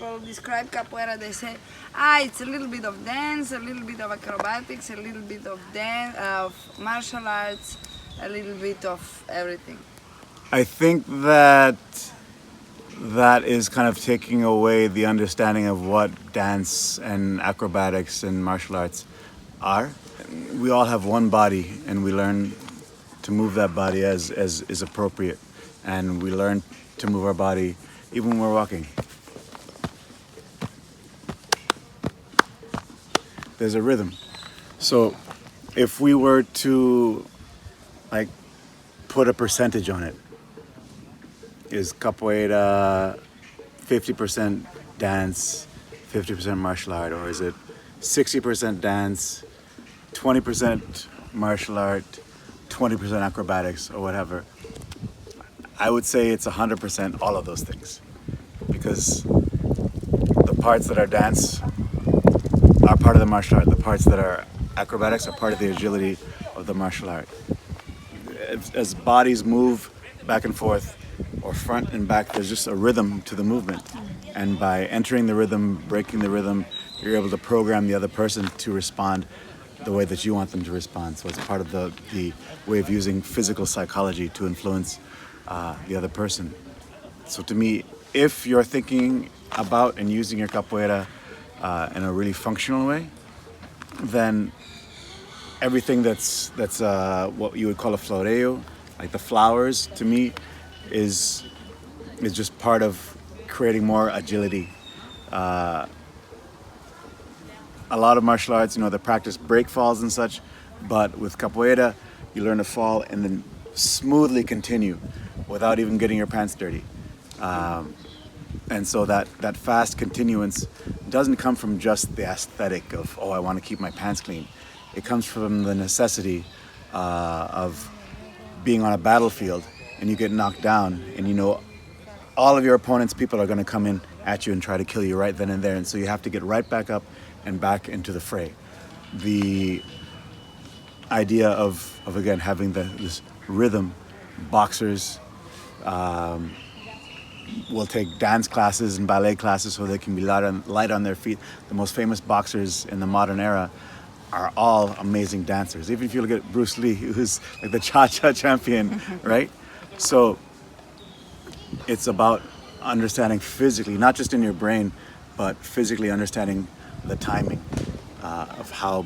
people describe capoeira, they say, it's a little bit of dance, a little bit of acrobatics, a little bit of martial arts, a little bit of everything. I think that is kind of taking away the understanding of what dance and acrobatics and martial arts are. We all have one body, and we learn to move that body as is appropriate, and we learn to move our body even when we're walking. There's a rhythm. So if we were to like put a percentage on it, is capoeira 50% dance, 50% martial art, or is it 60% dance, 20% martial art, 20% acrobatics, or whatever? I would say it's 100% all of those things, because the parts that are dance are part of the martial art. The parts that are acrobatics are part of the agility of the martial art. As bodies move back and forth, or front and back, there's just a rhythm to the movement. And by entering the rhythm, breaking the rhythm, you're able to program the other person to respond the way that you want them to respond. So it's part of the way of using physical psychology to influence the other person. So to me, if you're thinking about and using your capoeira in a really functional way, then everything that's what you would call a floreo, like the flowers, to me, is just part of creating more agility. A lot of martial arts, they practice break falls and such, but with capoeira, you learn to fall and then smoothly continue without even getting your pants dirty. And so that fast continuance doesn't come from just the aesthetic of, I want to keep my pants clean. It comes from the necessity of being on a battlefield, and you get knocked down, and all of your opponent's people are going to come in at you and try to kill you right then and there, and so you have to get right back up and back into the fray. The idea of again having this rhythm, boxers will take dance classes and ballet classes so they can be light on their feet. The most famous boxers in the modern era are all amazing dancers. Even if you look at Bruce Lee, who's like the cha-cha champion, right? So it's about understanding physically, not just in your brain, but physically understanding the timing of how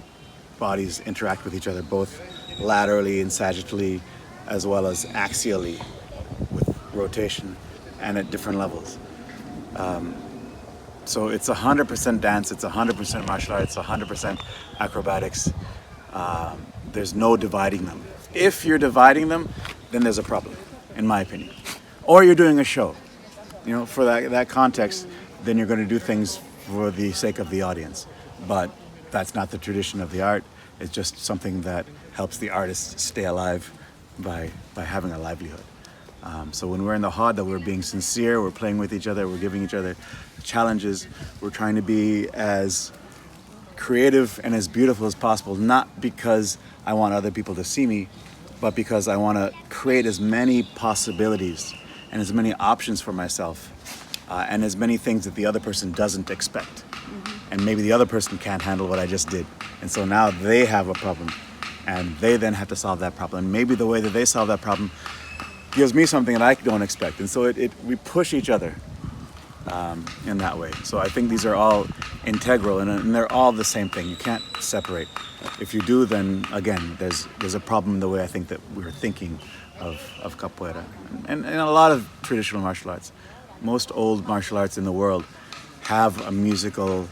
bodies interact with each other, both laterally and sagittally, as well as axially with rotation and at different levels. So it's 100% dance, it's 100% martial arts, it's 100% acrobatics. There's no dividing them. If you're dividing them, then there's a problem, in my opinion. Or you're doing a show. For that context, then you're going to do things for the sake of the audience. But that's not the tradition of the art. It's just something that helps the artist stay alive by having a livelihood. So when we're in the Hada, we're being sincere, we're playing with each other, we're giving each other challenges, we're trying to be as creative and as beautiful as possible, not because I want other people to see me, but because I want to create as many possibilities and as many options for myself, and as many things that the other person doesn't expect. And maybe the other person can't handle what I just did. And so now they have a problem, and they then have to solve that problem. And maybe the way that they solve that problem gives me something that I don't expect. And so we push each other in that way. So I think these are all integral, and they're all the same thing. You can't separate. If you do, then again, there's a problem in the way I think that we're thinking of capoeira. And a lot of traditional martial arts. Most old martial arts in the world have a musical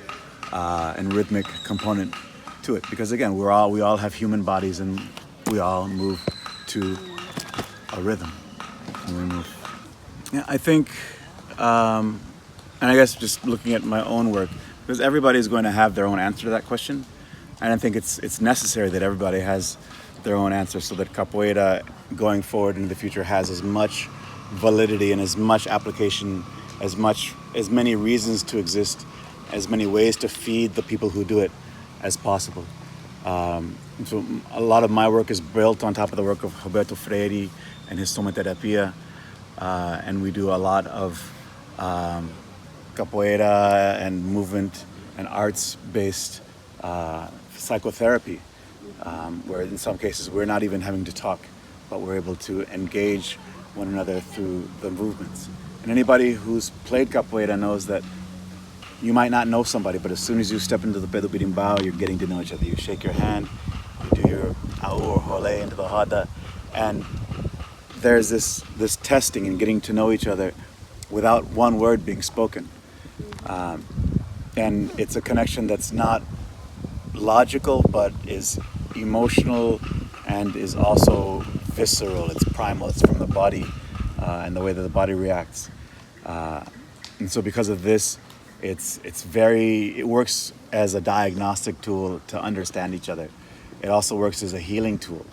and rhythmic component to it. Because again, we all have human bodies, and we all move to a rhythm. And we move. Yeah, I think, and I guess just looking at my own work, because everybody's going to have their own answer to that question. And I think it's necessary that everybody has their own answer, so that capoeira going forward in the future has as much validity and as much application, as many reasons to exist, as many ways to feed the people who do it as possible. So a lot of my work is built on top of the work of Roberto Freire and his somaterapia, and we do a lot of capoeira and movement and arts-based psychotherapy, where in some cases we're not even having to talk, but we're able to engage one another through the movements. And anybody who's played capoeira knows that you might not know somebody, but as soon as you step into the pedo birimbau, you're getting to know each other. You shake your hand, you do your au or hole into the hada, and there's this testing and getting to know each other without one word being spoken. And it's a connection that's not logical, but is emotional and is also visceral. It's primal. It's from the body and the way that the body reacts. And so because of this, it works as a diagnostic tool to understand each other. It also works as a healing tool.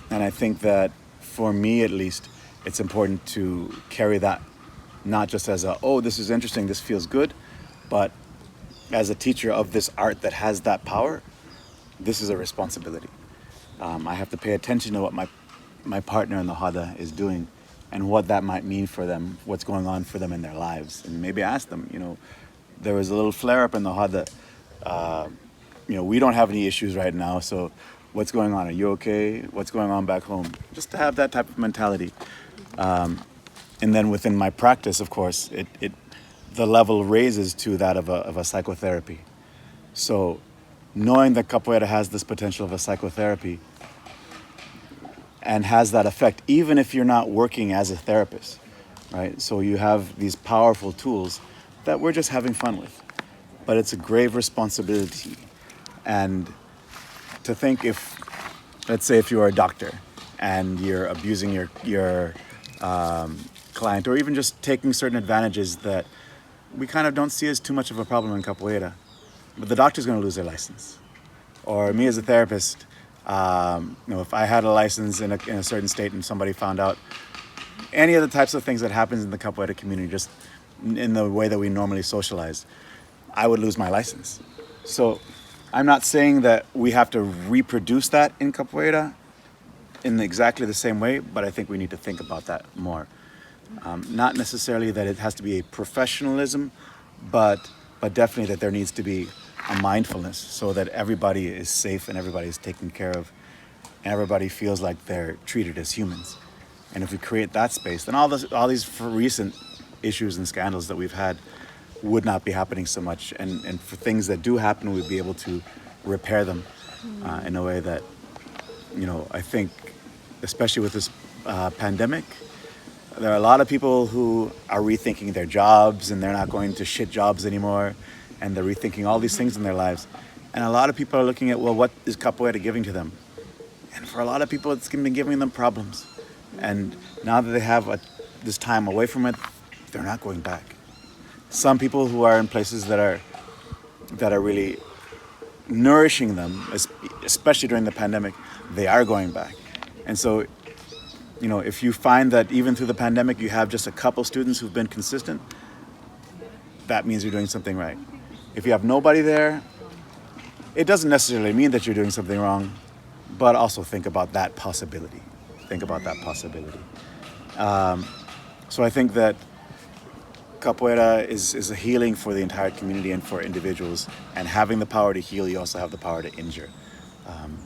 And I think that for me at least, it's important to carry that not just as this is interesting, this feels good, but as a teacher of this art that has that power, this is a responsibility. I have to pay attention to what my partner in the hada is doing and what that might mean for them, what's going on for them in their lives. And maybe ask them, there was a little flare-up in the hada. We don't have any issues right now, so what's going on? Are you okay? What's going on back home? Just to have that type of mentality. And then within my practice, of course, the level raises to that of a psychotherapy. So knowing that capoeira has this potential of a psychotherapy and has that effect, even if you're not working as a therapist, right? So you have these powerful tools that we're just having fun with. But it's a grave responsibility. And to think let's say if you are a doctor and you're abusing your client, or even just taking certain advantages that we kind of don't see as too much of a problem in capoeira, but the doctor's going to lose their license. Or me as a therapist, if I had a license in a certain state and somebody found out any of the types of things that happens in the capoeira community, just in the way that we normally socialize, I would lose my license. So I'm not saying that we have to reproduce that in capoeira in exactly the same way, but I think we need to think about that more. Not necessarily that it has to be a professionalism, but definitely that there needs to be a mindfulness so that everybody is safe and everybody is taken care of and everybody feels like they're treated as humans. And if we create that space, then all these recent issues and scandals that we've had would not be happening so much. And for things that do happen, we'd be able to repair them in a way that, I think, especially with this pandemic, there are a lot of people who are rethinking their jobs and they're not going to shit jobs anymore. And they're rethinking all these things in their lives. And a lot of people are looking at, what is capoeira giving to them? And for a lot of people, it's been giving them problems. And now that they have this time away from it, they're not going back. Some people who are in places that are really nourishing them, especially during the pandemic, they are going back. And so, if you find that even through the pandemic, you have just a couple students who've been consistent, that means you're doing something right. If you have nobody there, it doesn't necessarily mean that you're doing something wrong, but also think about that possibility. So I think that capoeira is a healing for the entire community and for individuals. And having the power to heal, you also have the power to injure.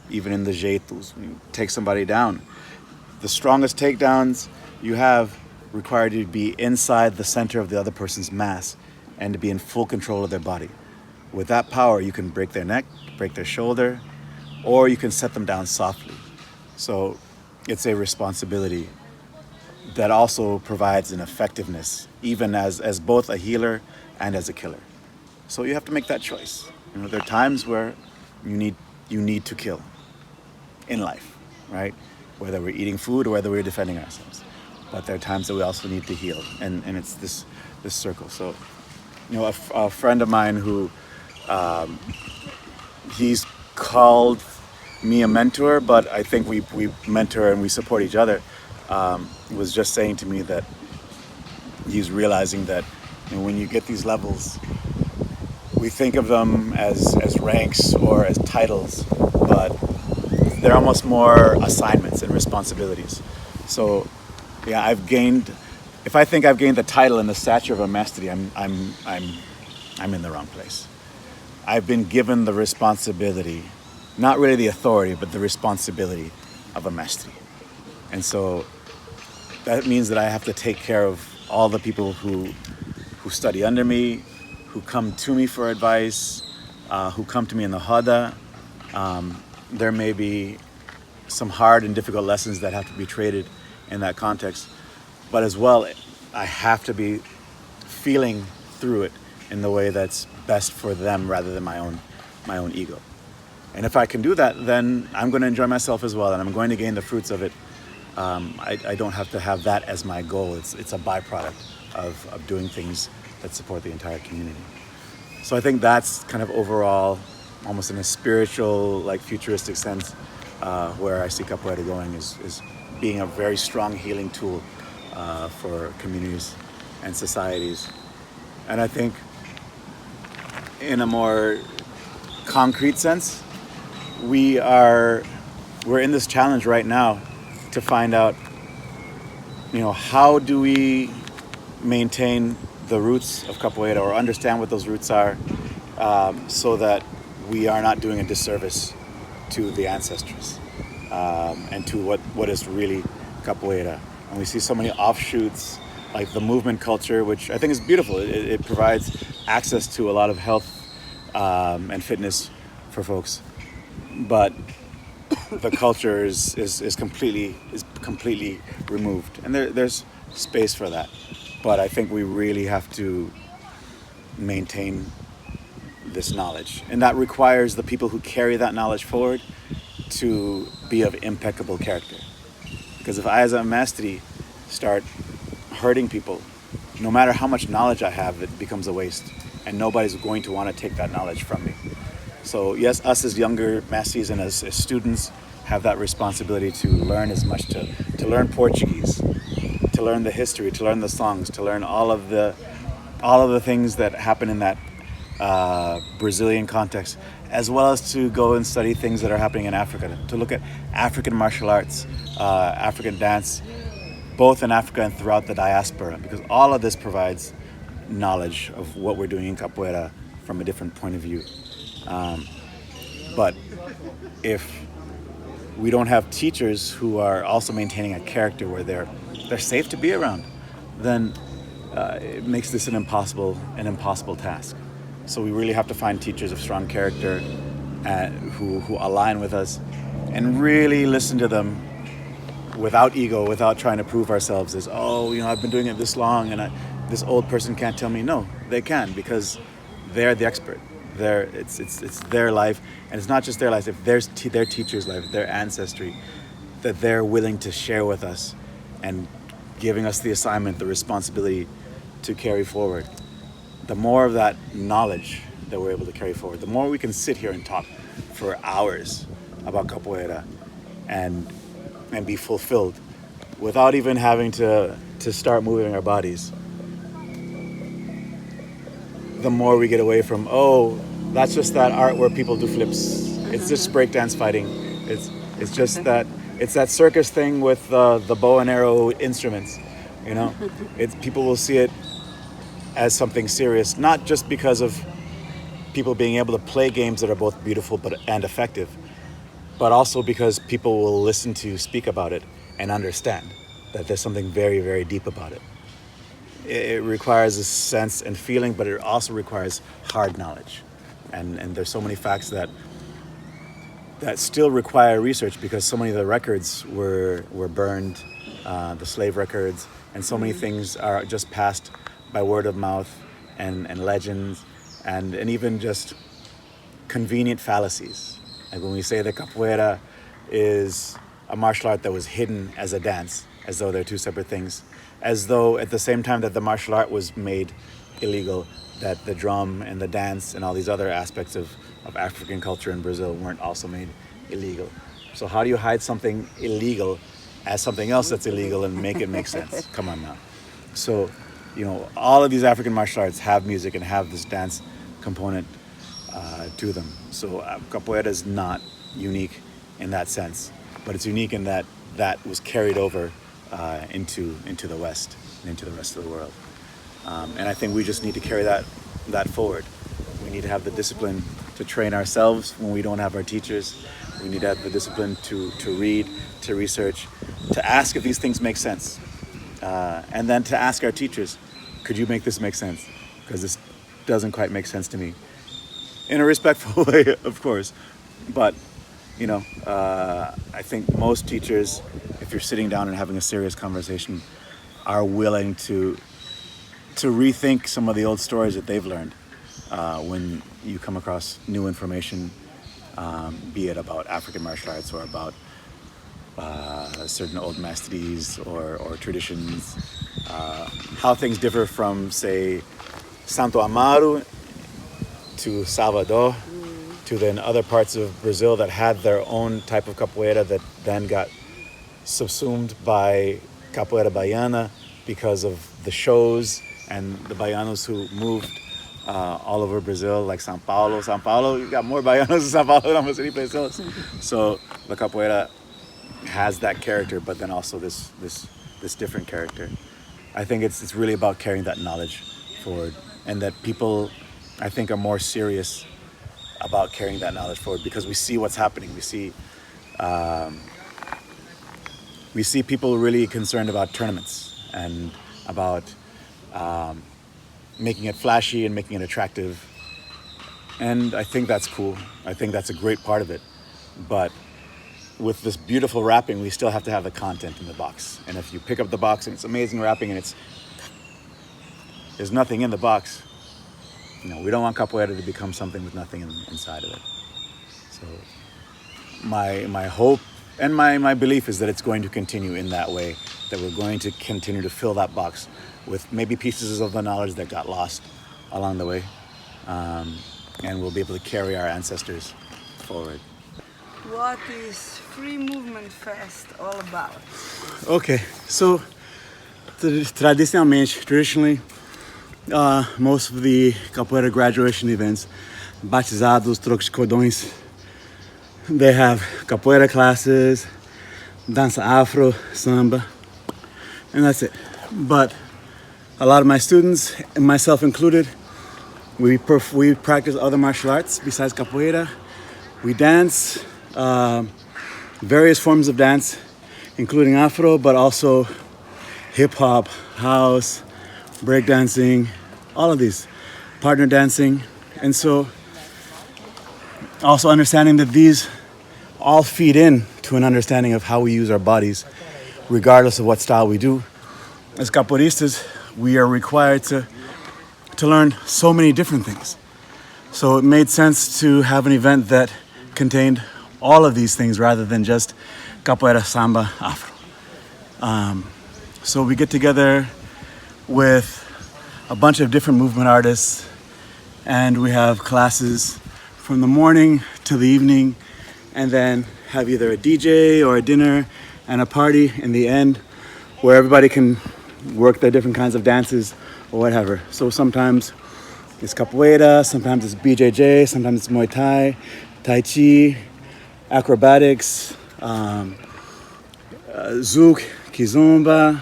Even in the jeitos, when you take somebody down, the strongest takedowns you have require you to be inside the center of the other person's mass and to be in full control of their body. With that power, you can break their neck, break their shoulder, or you can set them down softly. So it's a responsibility that also provides an effectiveness, even as both a healer and as a killer. So you have to make that choice. There are times where you need to kill in life, right? Whether we're eating food or whether we're defending ourselves. But there are times that we also need to heal, and it's this circle. So, a friend of mine who he's called me a mentor, but I think we mentor and we support each other, was just saying to me that he's realizing that when you get these levels, we think of them as ranks or as titles, but they're almost more assignments and responsibilities. So yeah, I've gained if I think I've gained the title and the stature of a mastery, I'm in the wrong place. I've been given the responsibility, not really the authority, but the responsibility of a mastery. And so that means that I have to take care of all the people who study under me, who come to me for advice, who come to me in the Hada. There may be some hard and difficult lessons that have to be traded in that context, but as well, I have to be feeling through it in the way that's best for them rather than my own ego. And if I can do that, then I'm going to enjoy myself as well, and I'm going to gain the fruits of it. I don't have to have that as my goal. It's a byproduct of doing things that support the entire community. So I think that's kind of overall, almost in a spiritual, like futuristic sense, where I see capoeira going is being a very strong healing tool for communities and societies. And I think in a more concrete sense, we're in this challenge right now to find out, how do we maintain the roots of capoeira or understand what those roots are, so that we are not doing a disservice to the ancestors, and to what is really capoeira. And we see so many offshoots, like the movement culture, which I think is beautiful. It provides access to a lot of health and fitness for folks, but the culture is completely removed, and there's space for that. But I think we really have to maintain this knowledge, and that requires the people who carry that knowledge forward to be of impeccable character. Because if I, as a mastery, start hurting people, no matter how much knowledge I have, it becomes a waste, and nobody's going to want to take that knowledge from me. So yes, us as younger masters and as students have that responsibility to learn as much, to learn Portuguese, to learn the history, to learn the songs, to learn all of the things that happen in that Brazilian context, as well as to go and study things that are happening in Africa, to look at African martial arts, African dance, both in Africa and throughout the diaspora, because all of this provides knowledge of what we're doing in capoeira from a different point of view. But if we don't have teachers who are also maintaining a character where they're safe to be around, then it makes this an impossible task. So we really have to find teachers of strong character who align with us, and really listen to them without ego, without trying to prove ourselves as, I've been doing it this long and this old person can't tell me. No, they can, because they're the expert. It's their life, and it's not just their life, it's their teacher's life, their ancestry, that they're willing to share with us and giving us the assignment, the responsibility to carry forward. The more of that knowledge that we're able to carry forward, the more we can sit here and talk for hours about capoeira and be fulfilled without even having to start moving our bodies. The more we get away from, that's just that art where people do flips. It's just breakdance fighting. It's just that, it's that circus thing with the bow and arrow instruments. People will see it as something serious, not just because of people being able to play games that are both beautiful and effective, but also because people will listen to speak about it and understand that there's something very, very deep about it. It requires a sense and feeling, but it also requires hard knowledge. And there's so many facts that still require research, because so many of the records were burned, the slave records, and so many things are just passed by word of mouth and legends and even just convenient fallacies. Like when we say that capoeira is a martial art that was hidden as a dance, as though they're two separate things, as though at the same time that the martial art was made illegal, that the drum and the dance and all these other aspects of African culture in Brazil weren't also made illegal. So how do you hide something illegal as something else that's illegal and make it make sense? Come on now. So, all of these African martial arts have music and have this dance component to them. So capoeira is not unique in that sense, but it's unique in that was carried over into the West, and into the rest of the world. And I think we just need to carry that forward. We need to have the discipline to train ourselves when we don't have our teachers. We need to have the discipline to read, to research, to ask if these things make sense. And then to ask our teachers, could you make this make sense? Because this doesn't quite make sense to me. In a respectful way, of course. But, I think most teachers, if you're sitting down and having a serious conversation, are willing to rethink some of the old stories that they've learned when you come across new information, be it about African martial arts or about certain old masteries or traditions, how things differ from, say, Santo Amaro to Salvador, to then other parts of Brazil that had their own type of capoeira that then got subsumed by capoeira baiana because of the shows and the baianos who moved all over Brazil, like São Paulo. São Paulo, you got more baianos in São Paulo than almost any place else. So the capoeira has that character, but then also this different character. I think it's really about carrying that knowledge forward, and that people, I think, are more serious about carrying that knowledge forward because we see what's happening. We see people really concerned about tournaments and about making it flashy and making it attractive. And I think that's cool. I think that's a great part of it. But with this beautiful wrapping, we still have to have the content in the box. And if you pick up the box and it's amazing wrapping and there's nothing in the box, we don't want capoeira to become something with nothing inside of it. So my hope and my belief is that it's going to continue in that way, that we're going to continue to fill that box with maybe pieces of the knowledge that got lost along the way. And we'll be able to carry our ancestors forward. What is Free Movement Fest all about? Okay, so traditionally, most of the capoeira graduation events, batizados, trocos de cordões, they have capoeira classes, dança afro, samba, and that's it. But a lot of my students, and myself included, we practice other martial arts besides capoeira. We dance, various forms of dance, including afro, but also hip hop, house, breakdancing, all of these, partner dancing. And so also understanding that these all feed in to an understanding of how we use our bodies, regardless of what style we do. As capoeiristas, we are required to learn so many different things. So it made sense to have an event that contained all of these things rather than just capoeira, samba, afro. So we get together with a bunch of different movement artists, and we have classes from the morning to the evening, and then have either a DJ or a dinner and a party in the end where everybody can work their different kinds of dances or whatever. So sometimes it's capoeira, sometimes it's BJJ, sometimes it's Muay Thai, Tai Chi, acrobatics, Zouk, Kizomba.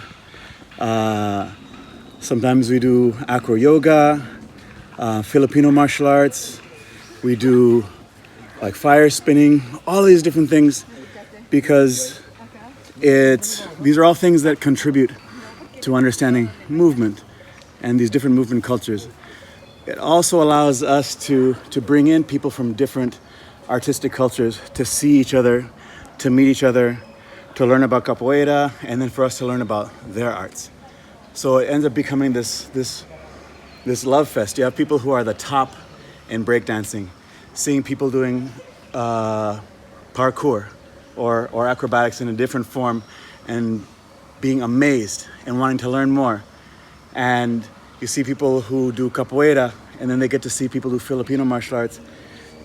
Sometimes we do acro yoga, Filipino martial arts. We do like fire spinning, all these different things, because these are all things that contribute to understanding movement and these different movement cultures. It also allows us to bring in people from different artistic cultures to see each other, to meet each other, to learn about capoeira, and then for us to learn about their arts. So it ends up becoming this love fest. You have people who are the top in breakdancing, seeing people doing parkour or acrobatics in a different form and being amazed and wanting to learn more. And you see people who do capoeira, and then they get to see people do Filipino martial arts,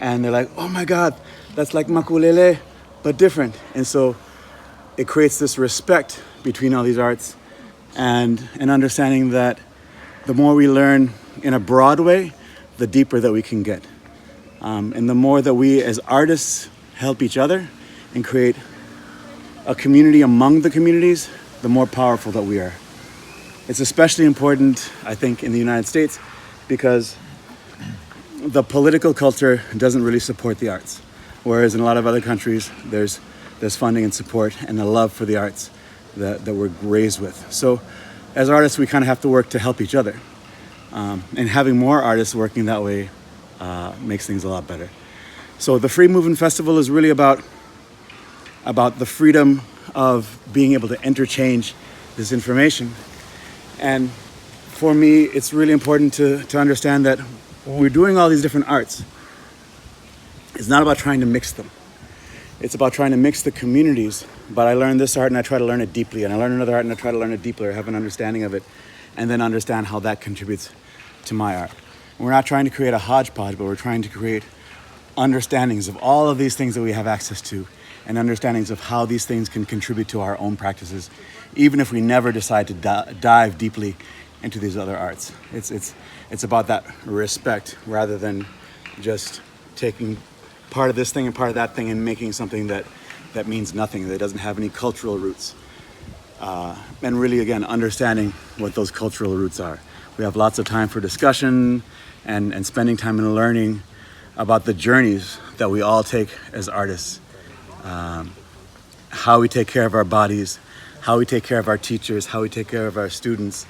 and they're like, oh my God, that's like makulele, but different. And so it creates this respect between all these arts and an understanding that the more we learn in a broad way, the deeper that we can get. And the more that we as artists help each other and create a community among the communities, the more powerful that we are. It's especially important, I think, in the United States because the political culture doesn't really support the arts. Whereas in a lot of other countries, there's funding and support and a love for the arts that we're raised with. So as artists, we kind of have to work to help each other. And having more artists working that way makes things a lot better. So the Free Movement Festival is really about the freedom of being able to interchange this information. And for me, it's really important to understand that when we're doing all these different arts, it's not about trying to mix them. It's about trying to mix the communities. But I learned this art and I try to learn it deeply. And I learn another art and I try to learn it deeply, or have an understanding of it, and then understand how that contributes to my art. We're not trying to create a hodgepodge, but we're trying to create understandings of all of these things that we have access to, and understandings of how these things can contribute to our own practices, even if we never decide to dive deeply into these other arts. It's about that respect rather than just taking part of this thing and part of that thing and making something that means nothing, that doesn't have any cultural roots. And really, again, understanding what those cultural roots are. We have lots of time for discussion and spending time in learning about the journeys that we all take as artists. How we take care of our bodies, how we take care of our teachers, how we take care of our students.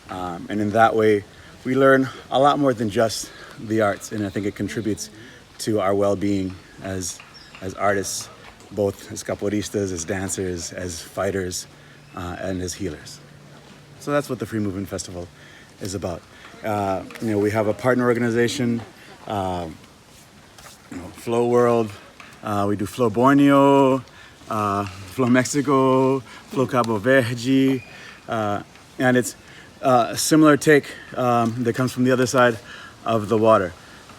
And in that way, we learn a lot more than just the arts. And I think it contributes to our well-being as artists, both as capoeiristas, as dancers, as fighters, and as healers. So that's what the Free Movement Festival is about. We have a partner organization, Flow World. We do Flow Borneo, Flow Mexico, Flow Cabo Verde, and it's a similar take that comes from the other side of the water.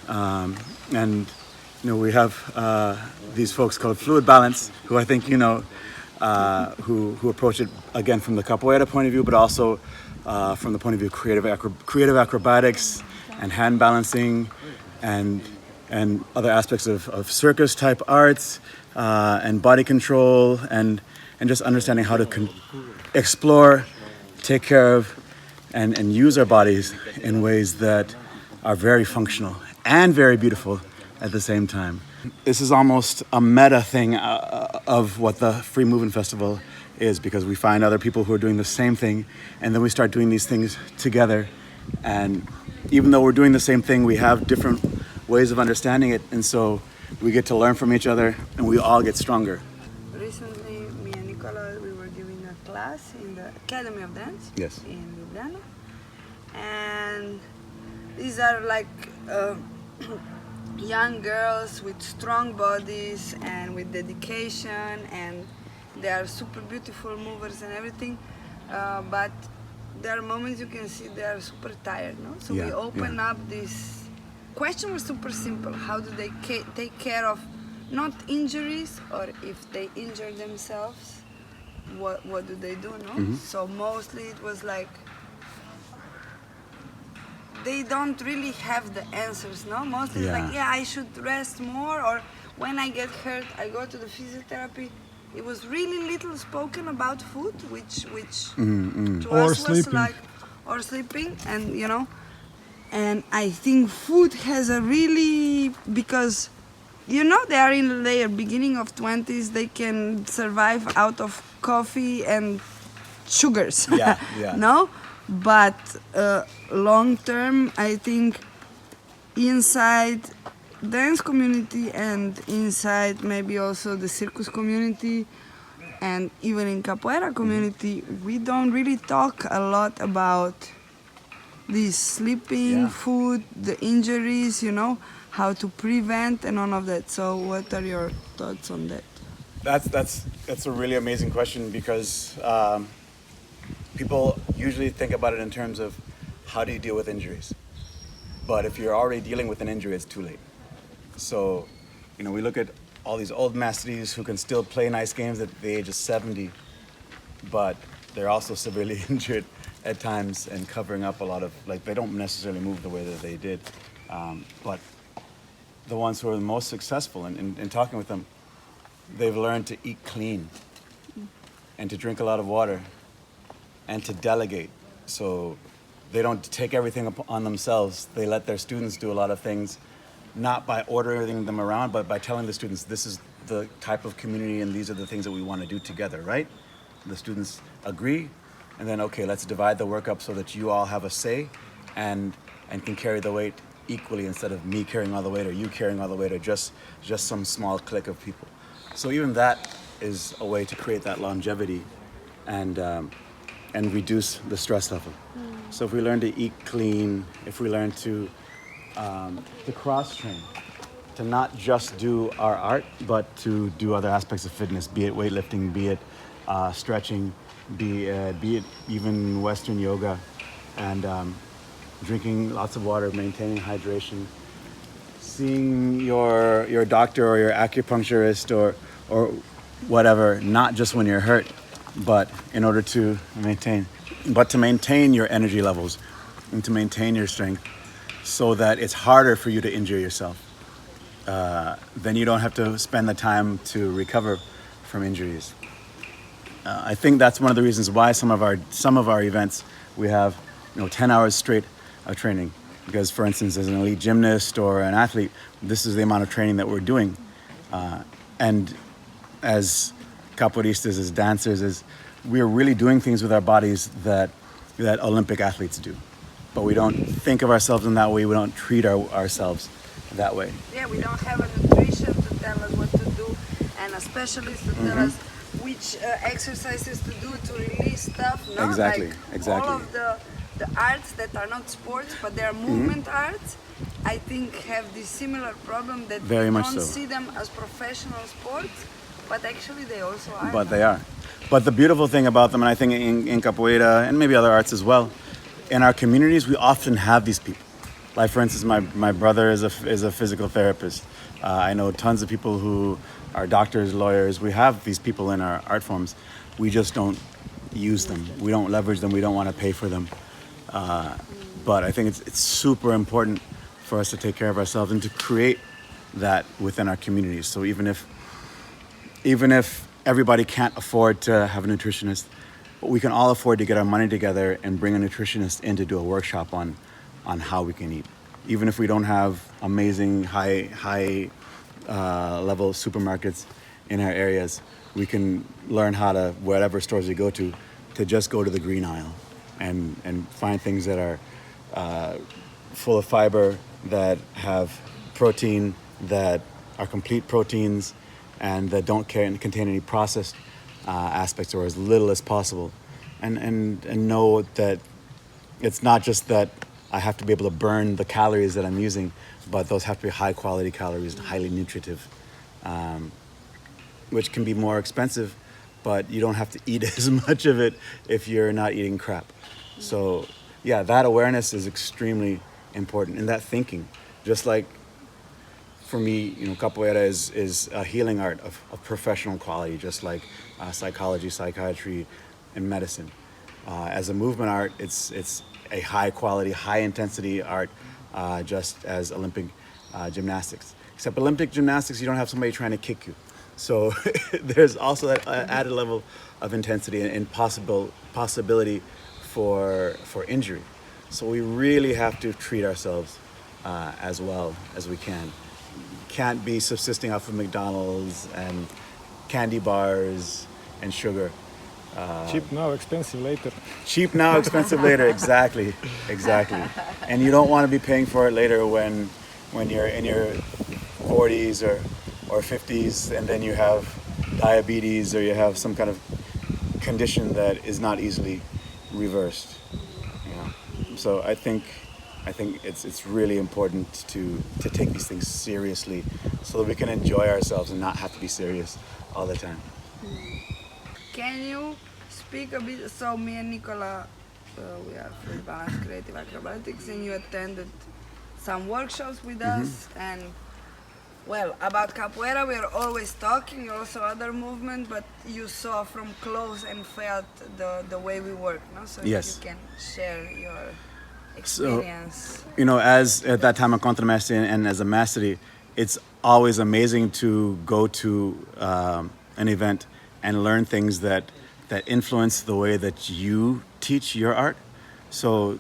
And we have these folks called Fluid Balance, who I think who approach it again from the capoeira point of view, but also from the point of view of creative acrobatics and hand balancing and other aspects of circus type arts and body control and just understanding how to explore, take care of, and use our bodies in ways that are very functional and very beautiful at the same time. This is almost a meta thing of what the Free Movement Festival is, because we find other people who are doing the same thing, and then we start doing these things together. And even though we're doing the same thing, we have different ways of understanding it, and so we get to learn from each other, and we all get stronger. Recently, me and Nikola, we were giving a class in the Academy of Dance in Ljubljana, and these are like young girls with strong bodies and with dedication, and they are super beautiful movers and everything, but there are moments you can see they are super tired, no? So we open up this question was super simple. How do they take care of not injuries, or if they injure themselves, what do they do, no? Mm-hmm. So mostly it was like they don't really have the answers, no? Mostly it's like, I should rest more, or when I get hurt, I go to the physiotherapy. It was really little spoken about food, which to or us sleeping. was like, or sleeping, and and I think food has a really, because they are in their beginning of 20s, they can survive out of coffee and sugars. No? But long term, I think inside dance community and inside maybe also the circus community and even in capoeira community, we don't really talk a lot about this sleeping, food, the injuries, how to prevent and all of that. So what are your thoughts on that? That's a really amazing question, because people usually think about it in terms of how do you deal with injuries. But if you're already dealing with an injury, it's too late. So, we look at all these old masters who can still play nice games at the age of 70, but they're also severely injured at times and covering up a lot of, they don't necessarily move the way that they did. But the ones who are the most successful, in talking with them, they've learned to eat clean and to drink a lot of water and to delegate So they don't take everything on themselves. They let their students do a lot of things, not by ordering them around, but by telling the students, this is the type of community and these are the things that we want to do together, right? The students agree, and then, okay, let's divide the work up so that you all have a say and can carry the weight equally instead of me carrying all the weight or you carrying all the weight or just some small clique of people. So even that is a way to create that longevity and reduce the stress level. So if we learn to eat clean, if we learn to cross train, to not just do our art, but to do other aspects of fitness, be it weightlifting, be it stretching, be it even Western yoga, and drinking lots of water, maintaining hydration, seeing your doctor or your acupuncturist or whatever, not just when you're hurt, but in order to maintain your energy levels and to maintain your strength so that it's harder for you to injure yourself. Then you don't have to spend the time to recover from injuries. I think that's one of the reasons why some of our events we have 10 hours straight of training, because for instance as an elite gymnast or an athlete, this is the amount of training that we're doing, and as capoeiristas, as dancers, we're really doing things with our bodies that Olympic athletes do, but we don't think of ourselves in that way. We don't treat ourselves that way. Yeah, we don't have a nutrition to tell us what to do and a specialist to tell us which exercises to do to release stuff. No? Exactly. All of the arts that are not sports but they are movement arts, I think have this similar problem that Very we much don't so. see them as professional sports, but actually they also are. But they are. But the beautiful thing about them, and I think in capoeira and maybe other arts as well, in our communities we often have these people. Like for instance, my brother is a physical therapist. I know tons of people who are doctors, lawyers. We have these people in our art forms. We just don't use them. We don't leverage them. We don't want to pay for them. But I think it's super important for us to take care of ourselves and to create that within our communities. So even if everybody can't afford to have a nutritionist, but we can all afford to get our money together and bring a nutritionist in to do a workshop on how we can eat. Even if we don't have amazing high level supermarkets in our areas, we can learn how to, whatever stores we go to just go to the green aisle and find things that are full of fiber, that have protein, that are complete proteins, and that don't contain any processed aspects, or as little as possible, and know that it's not just that I have to be able to burn the calories that I'm using, but those have to be high quality calories, highly nutritive, which can be more expensive, but you don't have to eat as much of it if you're not eating crap. So yeah, that awareness is extremely important, and that thinking, just like for me, capoeira is a healing art of professional quality, just like psychology, psychiatry, and medicine. As a movement art, it's a high quality, high intensity art, just as Olympic gymnastics. Except Olympic gymnastics, you don't have somebody trying to kick you. So there's also that added level of intensity and possibility for injury. So we really have to treat ourselves as well as we can. Can't be subsisting off of McDonald's and candy bars and sugar. Cheap now, expensive later. Cheap now, expensive later. Exactly. And you don't want to be paying for it later when you're in your 40s or 50s, and then you have diabetes or you have some kind of condition that is not easily reversed. So I think it's really important to take these things seriously so that we can enjoy ourselves and not have to be serious all the time. Can you speak a bit? So me and Nikola, we are freelance creative acrobatics, and you attended some workshops with us. And well, about capoeira we are always talking, also other movement, but you saw from close and felt the way we work, no? So Yes. if you can share your experience. So, as at that time a contramaster and as a mastery, it's always amazing to go to an event and learn things that influence the way that you teach your art, So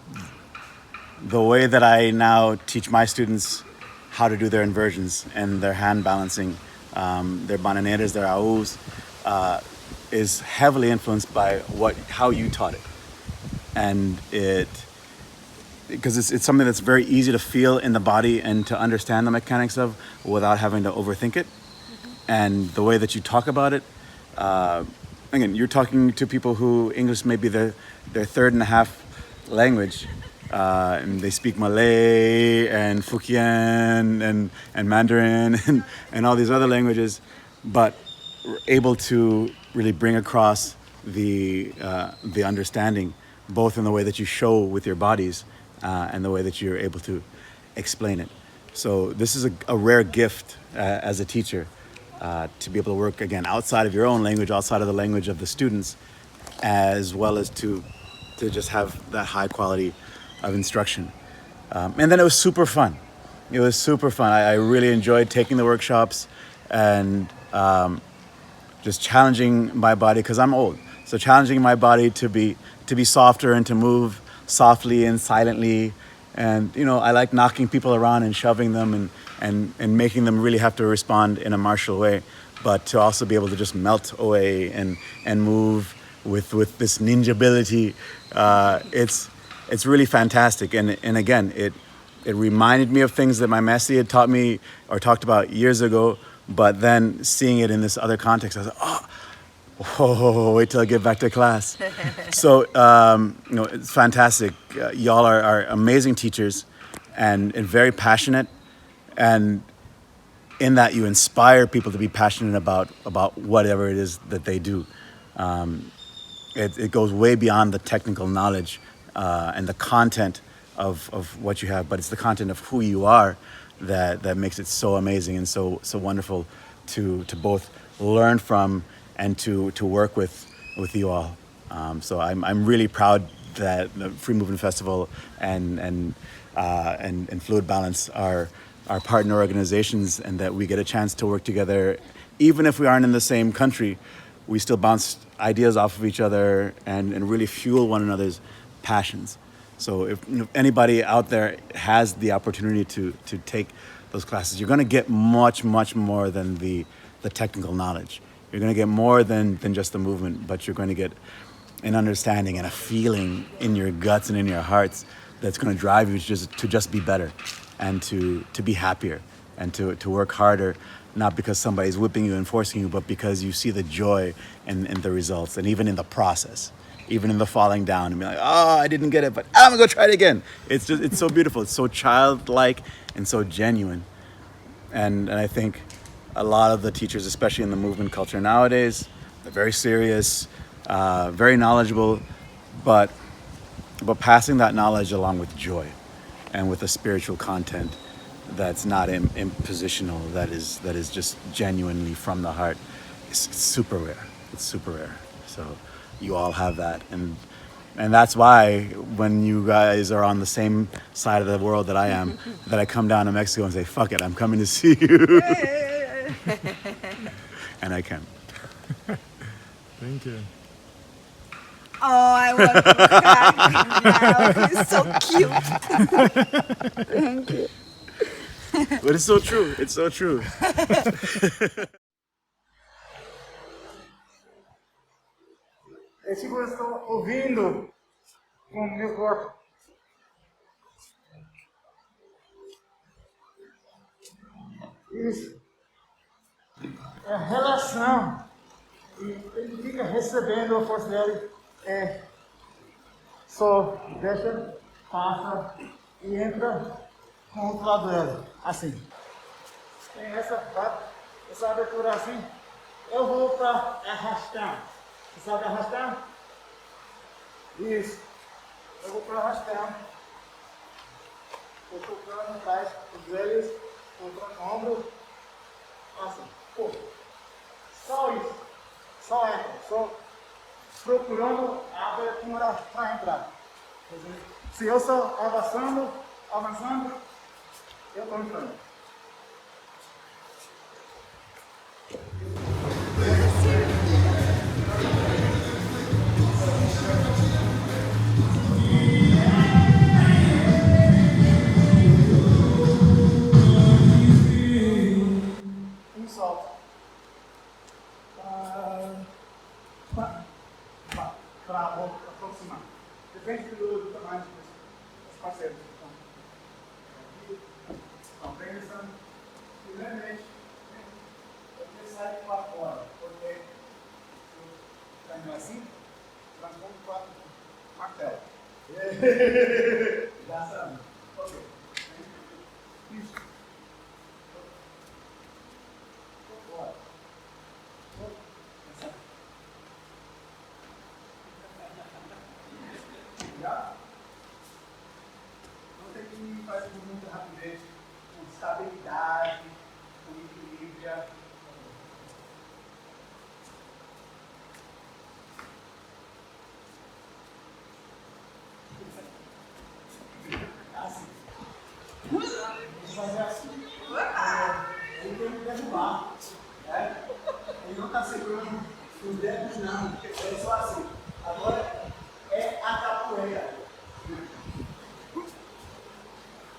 the way that I now teach my students how to do their inversions and their hand balancing, their bananeras, their aus, is heavily influenced by how you taught it. And because it's something that's very easy to feel in the body and to understand the mechanics of without having to overthink it. And the way that you talk about it, again, you're talking to people who English may be their third and a half language, and they speak Malay and Hokkien and Mandarin and all these other languages, but able to really bring across the understanding, both in the way that you show with your bodies and the way that you're able to explain it. So this is a rare gift as a teacher, to be able to work, again, outside of your own language, outside of the language of the students, as well as to just have that high quality of instruction. And then it was super fun. It was super fun. I really enjoyed taking the workshops and just challenging my body, because I'm old. So challenging my body to be softer and to move softly and silently. And, I like knocking people around and shoving them and making them really have to respond in a martial way, but to also be able to just melt away and move with this ninja ability. It's really fantastic. And again, it reminded me of things that my master had taught me or talked about years ago, but then seeing it in this other context, I was like, oh, wait till I get back to class. So, it's fantastic. Y'all are amazing teachers and very passionate. And in that, you inspire people to be passionate about whatever it is that they do. It goes way beyond the technical knowledge and the content of what you have, but it's the content of who you are that makes it so amazing and so wonderful to both learn from and to work with you all. So I'm really proud that the Free Movement Festival and Fluid Balance are our partner organizations, and that we get a chance to work together. Even if we aren't in the same country, we still bounce ideas off of each other and really fuel one another's passions. So if anybody out there has the opportunity to take those classes, you're going to get much, much more than the technical knowledge. You're going to get more than just the movement, but you're going to get an understanding and a feeling in your guts and in your hearts that's going to drive you to just be better and to be happier and to work harder, not because somebody's whipping you and forcing you, but because you see the joy in the results and even in the process, even in the falling down and be like, oh, I didn't get it, but I'm gonna go try it again. It's so beautiful. It's so childlike and so genuine. And I think a lot of the teachers, especially in the movement culture nowadays, they're very serious, very knowledgeable, but passing that knowledge along with joy and with a spiritual content that's not impositional, that is just genuinely from the heart. It's super rare. It's super rare. So you all have that, and that's why when you guys are on the same side of the world that I am, that I come down to Mexico and say, fuck it, I'm coming to see you. And I can. Thank you. Oh, I want to cry now. He's so cute. Thank you. But it's so true. It's so true. É tipo, eu estou ouvindo com o meu corpo. Isso. É a relação. E ele fica recebendo a força dele. Só deixa, passa e entra com o outro lado dele. Assim. Tem essa abertura assim. Eu vou para arrastar. Você sabe arrastar? Isso. Eu vou para arrastar. Estou tocando atrás os joelhos, contra o ombro. Assim. Pô. Só isso. Só entra. Só procurando a abertura para entrar. Se eu só avançando, eu estou entrando. para aproximar. Depende do tamanho dos parceiros. Então, pensa, primeiramente, você sai para fora, porque se está assim, transforma para martelo. Já sabe. Ok. Isso. Bora. Já? Não tem que fazer com muita rapidez, com estabilidade, com equilíbrio. Assim. Vamos fazer assim. Ele tem que derrubar. Ele não está segurando os dedos, não. É só assim. Agora é a capoeira.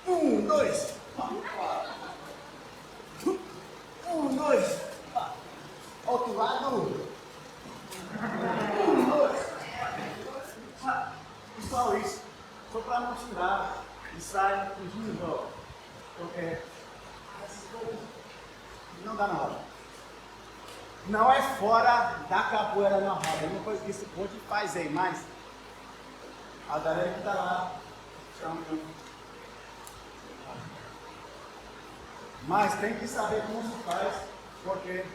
1, 2. 1, 2. Outro lado. 1, 2. Pessoal, isso. Só para mostrar. E sai fugindo de volta. Porque essas coisas não dá na roda. Não é fora da capoeira na roda. É uma coisa que se pode fazer, mas a galera que está lá chama. Mas tem que saber como se faz, porque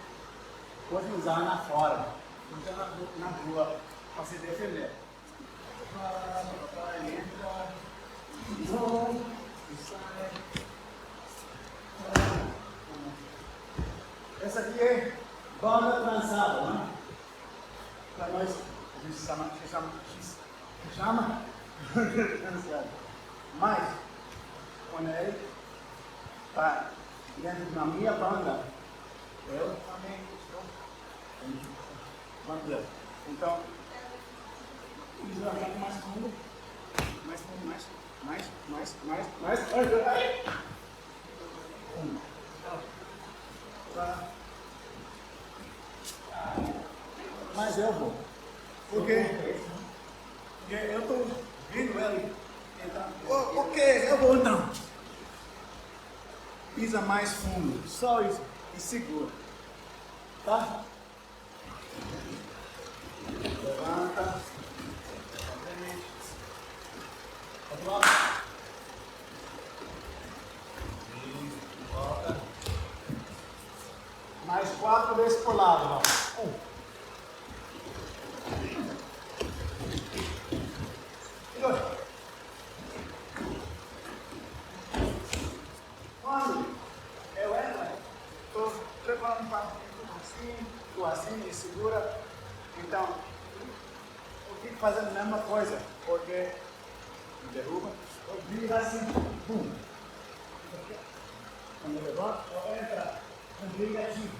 pode usar na fora, usar na rua para se defender. Entra, e sai. Essa aqui é banda trançada, né? Para nós, a gente chama trançada. Mas, quando ele está dentro da minha banda, eu também estou bandeira. Então, isso vai ficar mais fundo, mais. Mas eu vou. Porque eu estou vendo ele. Então, ok, eu vou então. Pisa mais fundo, só isso. E segura. Tá? Levanta. Outro lado. Volta. Mais 4 vezes por lado. 1. E 2. Quando eu entro, estou preparando para tu assim e segura. Então, eu fico fazendo a mesma coisa, porque derruba, eu viro assim, pum. Quando eu levanto, eu entro, eu viro assim.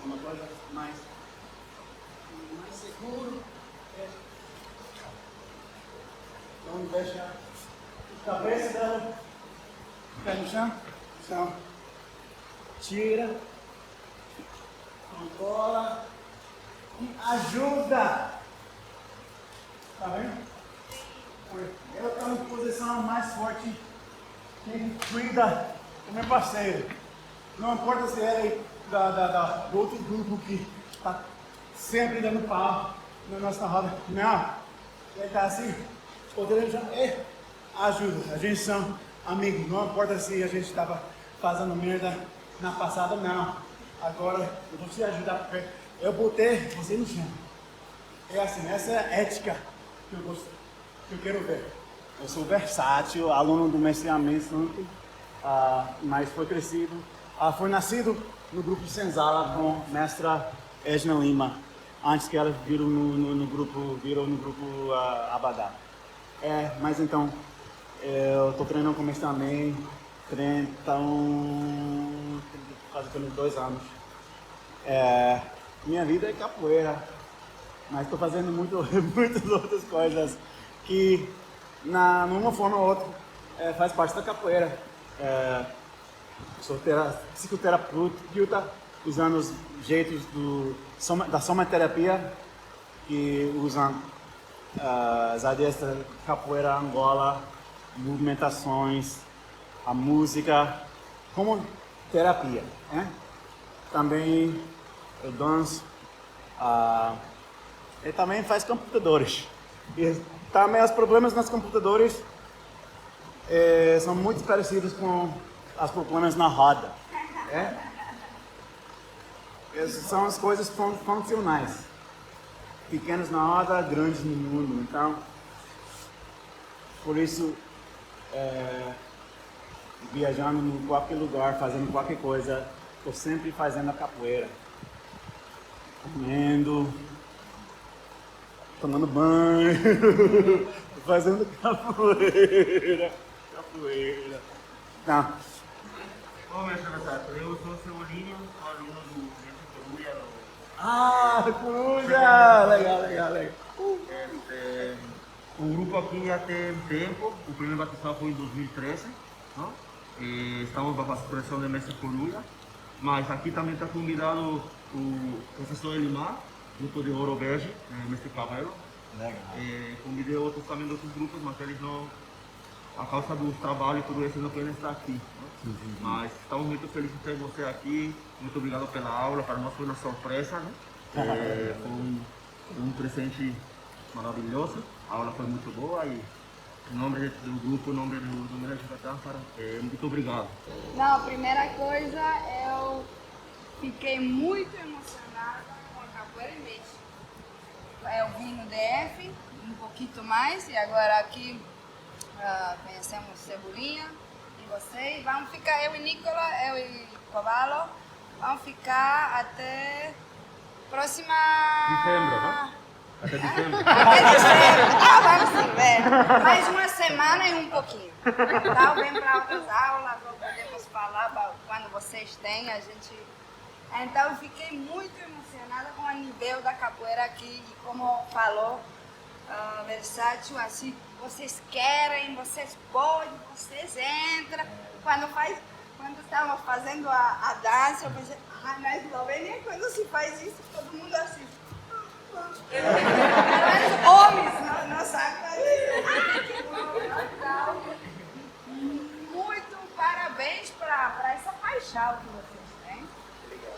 Uma coisa mais seguro. Então deixa a cabeça dela ficar no chão. Então, tira, controla e ajuda. Tá vendo? Eu estou em posição mais forte. Quem cuida do meu parceiro. Não importa se ele é do outro grupo que está sempre dando pau na nossa roda. Não. Ele está assim, poderia já ajuda. A gente são amigos. Não importa se a gente estava fazendo merda na passada, não. Agora eu vou te ajudar porque eu botei você no chão. É assim, essa é a ética que eu quero ver. Eu sou versátil, aluno do Mestre Ismail, mas foi crescido, foi nascido no grupo Senzala com Mestra Esna Lima, antes que ela virou no grupo Abadá. Mas então, eu estou treinando com o Mestre Ismail, quase 2 anos. Minha vida é capoeira, mas estou fazendo muitas outras coisas que numa forma ou outra, faz parte da capoeira. Sou psicoterapeuta, usando os jeitos da somaterapia, que usam as adestras capoeira Angola, movimentações, a música, como terapia. Também eu danço, e também faz computadores. E também os problemas nos computadores são muito parecidos com os problemas na roda. Essas são as coisas funcionais. Pequenas na roda, grandes no mundo. Então, por isso, viajando em qualquer lugar, fazendo qualquer coisa, estou sempre fazendo a capoeira. Comendo, tomando banho, fazendo capoeira. Não. Ô, Mestre Versátil, eu sou Cebolinha, sou aluno do Mestre Capoeira. Coruja! Legal. O grupo aqui já tem tempo, o primeiro batizado foi em 2013, não? E estamos bajo a supervisão do Mestre Coruja, mas aqui também está convidado o professor Elimar, grupo de Ouro Verde, Mestre Cavalo. Convidei outros também de outros grupos, mas eles não, a causa do trabalho e tudo isso, não podem estar aqui. Mas estamos muito felizes de ter você aqui, muito obrigado pela aula, para nós foi uma surpresa, né? Foi um presente maravilhoso, a aula foi muito boa e em nome do grupo, em nome do Yucatan, muito obrigado. Não, a primeira coisa, eu fiquei muito emocionada com a capoeira mesmo. Eu vim no DF, um pouquinho mais, e agora aqui conhecemos Cebolinha e você. E vamos ficar, eu e Nikola, eu e Cavalo, vamos ficar até próxima... Dezembro, né? Até dezembro. Até dezembro. Vamos sim, velho. Mais uma semana e um pouquinho. Tá? Vem para outras aulas, podemos falar quando vocês têm, a gente... Então eu fiquei muito emocionada com o nível da capoeira aqui e como falou Versátil, assim, vocês querem, vocês podem, vocês entram. Quando estávamos fazendo a dança, eu pensei, na Eslovênia quando se faz isso, todo mundo assim. Mas homens não sabem fazer isso. Muito parabéns para essa paixão que vocês têm.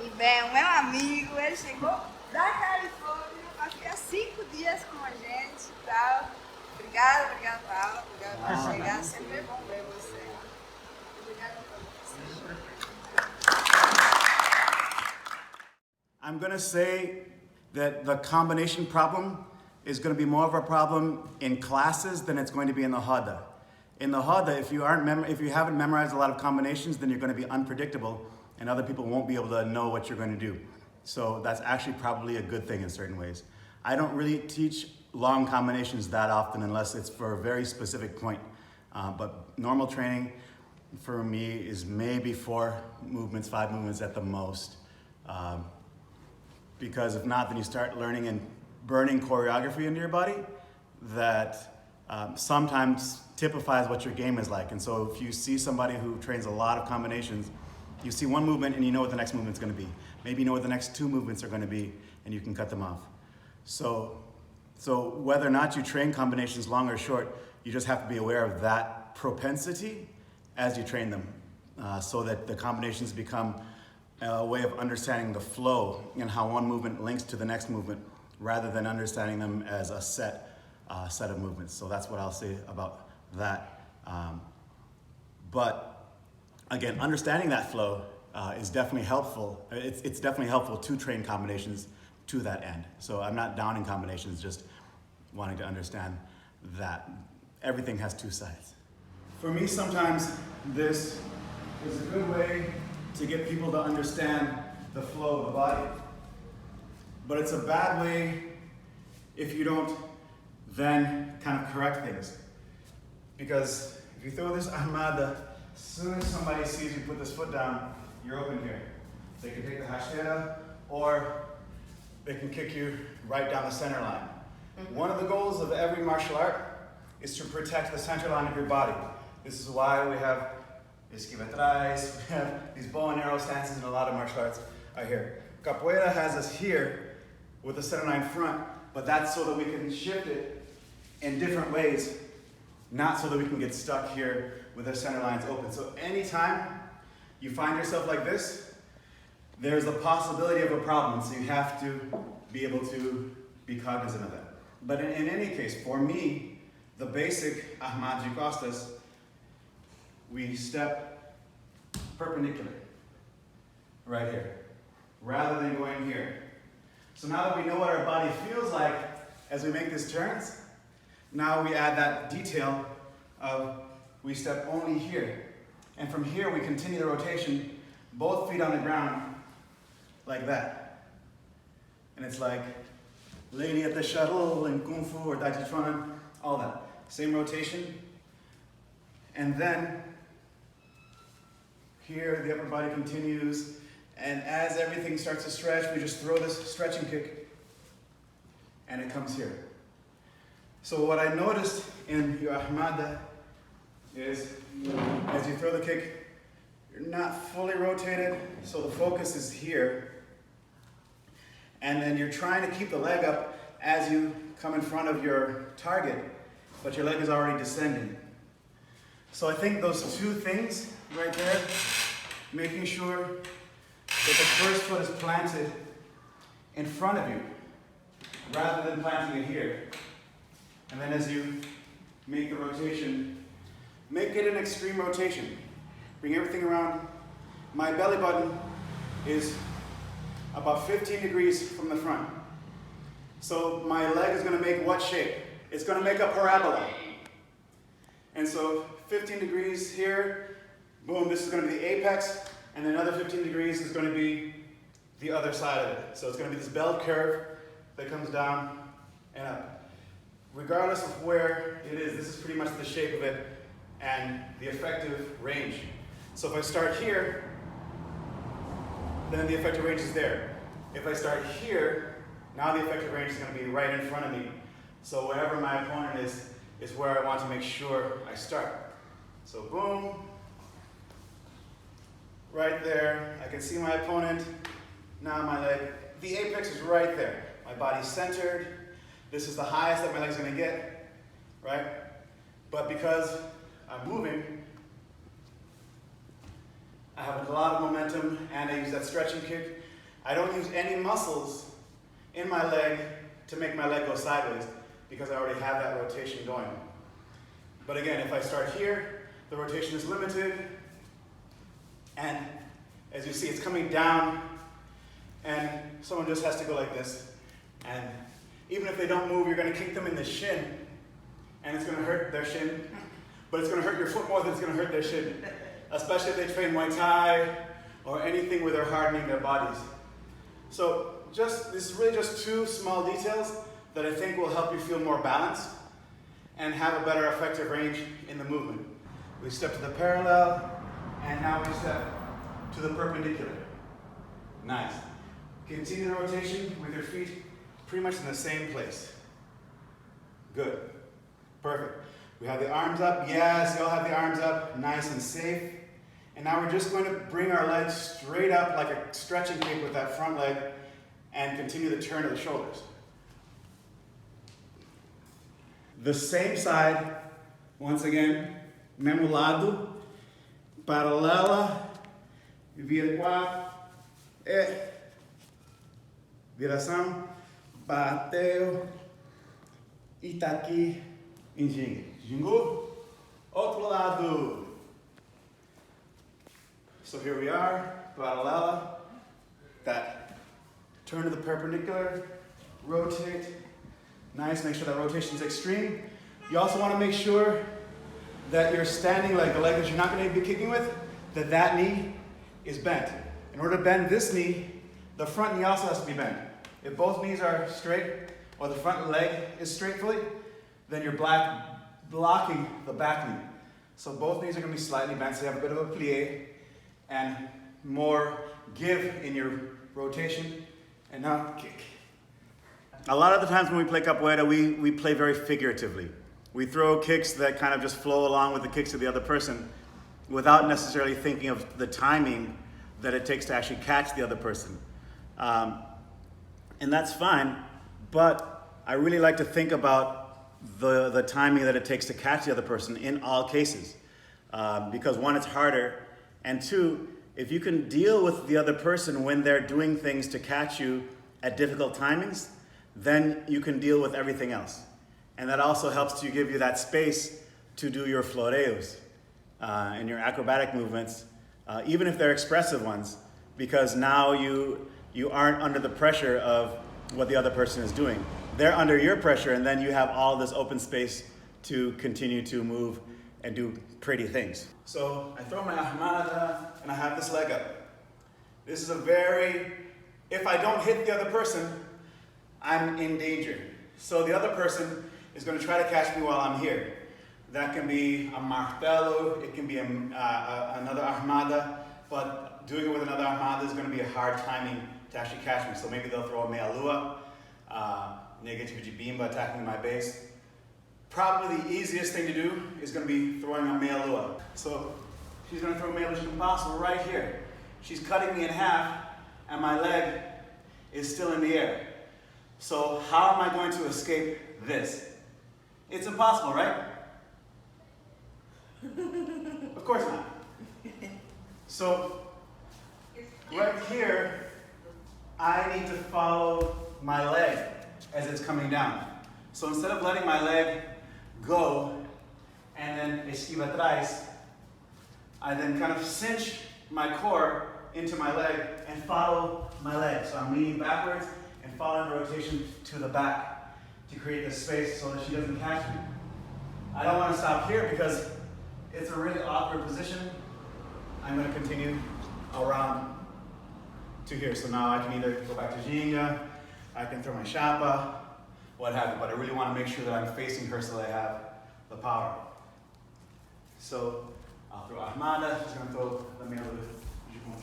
E bem, o meu amigo, ele chegou da Califórnia para ficar 5 dias com a gente e tal. Obrigada, Paula. Obrigada por chegar. Sempre é bom ver você. Obrigada por você. I'm going to say that the combination problem is going to be more of a problem in classes than it's going to be in the Hada. In the Hada, if you haven't memorized a lot of combinations, then you're going to be unpredictable and other people won't be able to know what you're going to do. So that's actually probably a good thing in certain ways. I don't really teach long combinations that often unless it's for a very specific point. But normal training for me is maybe 4 movements, 5 movements at the most. Because if not, then you start learning and burning choreography into your body that sometimes typifies what your game is like. And so if you see somebody who trains a lot of combinations, you see one movement and you know what the next movement's going to be. Maybe you know what the next 2 movements are going to be and you can cut them off. So whether or not you train combinations long or short, you just have to be aware of that propensity as you train them so that the combinations become a way of understanding the flow and how one movement links to the next movement rather than understanding them as a set of movements. So that's what I'll say about that. But again, understanding that flow is definitely helpful. It's definitely helpful to train combinations to that end. So I'm not downing combinations, just wanting to understand that everything has 2 sides. For me, sometimes this is a good way to get people to understand the flow of the body. But it's a bad way if you don't then kind of correct things. Because if you throw this armada, as soon as somebody sees you put this foot down, you're open here. They can take the hashera or they can kick you right down the center line. One of the goals of every martial art is to protect the center line of your body. This is why we have esquiva atrás, we have these bow and arrow stances in a lot of martial arts are here. Capoeira has us here with the center line front, but that's so that we can shift it in different ways, not so that we can get stuck here with our center lines open. So anytime you find yourself like this, there's the possibility of a problem, so you have to be able to be cognizant of that. But in any case, for me, the basic Ahmad de Costas, we step perpendicular, right here, rather than going here. So now that we know what our body feels like as we make these turns, now we add that detail of we step only here. And from here we continue the rotation, both feet on the ground, like that. And it's like Lady at the Shuttle in Kung Fu or Tai Chi Chuan, all that. Same rotation. And then here the upper body continues. And as everything starts to stretch, we just throw this stretching kick and it comes here. So what I noticed in your Ahmada is as you throw the kick, you're not fully rotated, so the focus is here. And then you're trying to keep the leg up as you come in front of your target, but your leg is already descending. So I think those two things right there, making sure that the first foot is planted in front of you, rather than planting it here. And then as you make the rotation, make it an extreme rotation. Bring everything around. My belly button is about 15 degrees from the front. So my leg is going to make what shape? It's going to make a parabola. And so 15 degrees here, boom, this is going to be the apex, and then another 15 degrees is going to be the other side of it. So it's going to be this bell curve that comes down and up. Regardless of where it is, this is pretty much the shape of it and the effective range. So if I start here, then the effective range is there. If I start here, now the effective range is going to be right in front of me. So wherever my opponent is where I want to make sure I start. So boom, right there. I can see my opponent. Now my leg, the apex is right there. My body's centered. This is the highest that my leg's going to get, right? But because I'm moving, I have a lot of momentum and I use that stretching kick. I don't use any muscles in my leg to make my leg go sideways because I already have that rotation going. But again, if I start here, the rotation is limited. And as you see, it's coming down and someone just has to go like this. And even if they don't move, you're going to kick them in the shin and it's going to hurt their shin. But it's going to hurt your foot more than it's going to hurt their shin. Especially if they train Muay Thai or anything where they're hardening their bodies. So this is really just two small details that I think will help you feel more balanced and have a better effective range in the movement. We step to the parallel and now we step to the perpendicular. Nice. Continue the rotation with your feet pretty much in the same place. Good. Perfect. We have the arms up. Yes, you all have the arms up. Nice and safe. And now we're just going to bring our legs straight up like a stretching kick with that front leg and continue the turn of the shoulders. The same side, once again, mesmo lado, paralela, vira qua, e viração, bateu, e tá aqui em ginga. Gingou, outro lado. So here we are, paralela, that turn to the perpendicular, rotate. Nice, make sure that rotation is extreme. You also want to make sure that your standing leg, the leg that you're not going to be kicking with, that knee is bent. In order to bend this knee, the front knee also has to be bent. If both knees are straight, or the front leg is straight fully, then you're blocking the back knee. So both knees are going to be slightly bent, so you have a bit of a plie and more give in your rotation. And now kick. A lot of the times when we play capoeira, we play very figuratively. We throw kicks that kind of just flow along with the kicks of the other person without necessarily thinking of the timing that it takes to actually catch the other person. And that's fine, but I really like to think about the timing that it takes to catch the other person in all cases. Because one, it's harder, and two, if you can deal with the other person when they're doing things to catch you at difficult timings, then you can deal with everything else. And that also helps to give you that space to do your floreos and your acrobatic movements, even if they're expressive ones, because now you aren't under the pressure of what the other person is doing. They're under your pressure, and then you have all this open space to continue to move and do pretty things. So I throw my ahmada and I have this leg up. This is if I don't hit the other person, I'm in danger. So the other person is going to try to catch me while I'm here. That can be a martelo, it can be another ahmada, but doing it with another ahmada is going to be a hard timing to actually catch me. So maybe they'll throw a meia lua, negative bimba attacking my base. Probably the easiest thing to do is going to be throwing a meia lua. So she's going to throw a meia lua right here. She's cutting me in half, and my leg is still in the air. So how am I going to escape this? It's impossible, right? Of course not. So right here, I need to follow my leg as it's coming down. So instead of letting my leg go and then esquiva atrás, I then kind of cinch my core into my leg and follow my leg. So I'm leaning backwards and following the rotation to the back to create this space so that she doesn't catch me. I don't want to stop here because it's a really awkward position. I'm going to continue around to here. So now I can either go back to ginga, I can throw my chapa, what have you, but I really want to make sure that I'm facing her so that I have the power. So I'll throw ahmada, she's going to throw the meia